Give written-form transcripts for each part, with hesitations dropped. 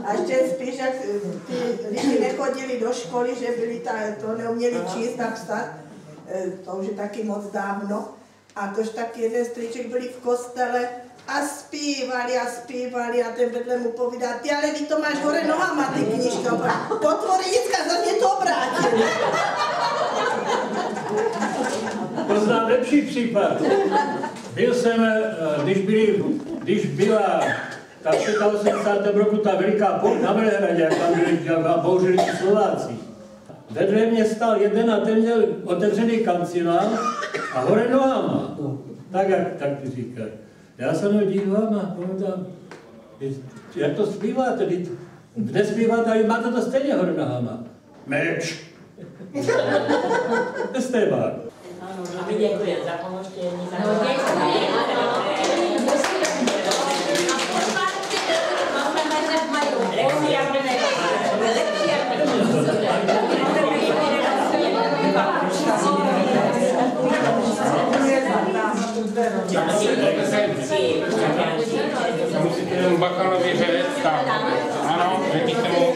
A ještě spíš, jak ty lidi nechodili do školy, že byli to neuměli číst a psat, to už je taky moc dávno. A tož taky jeden strýček byli v kostele a zpívali a ten vedle mu povídá, ty ale ty to máš hore nohama, ty knížka. Potvorenická, za mě to obrátil. Poznám lepší případ. Byl jsem, když byla tak v 85. roku ta veliká poď na Velehradě, jak tam byli, bouřili Slováci. Vedle mě stál jeden a ten měl otevřený kancinál a hore nohama. Tak, jak ty říkáš. Já se mnou dívám a povídám, jak to zpíváte? Dnes zpíváte, ale máte to stejně hore nohama. Meč. Esteban. A my děkujeme za pomoštění, za Musíte jenom bakalovi říct, tak. Ano, řekněte mu.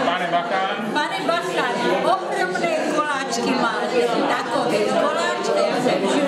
Pane Bakán. Pane Bakán, ohromné koláčky máte, takové koláčky,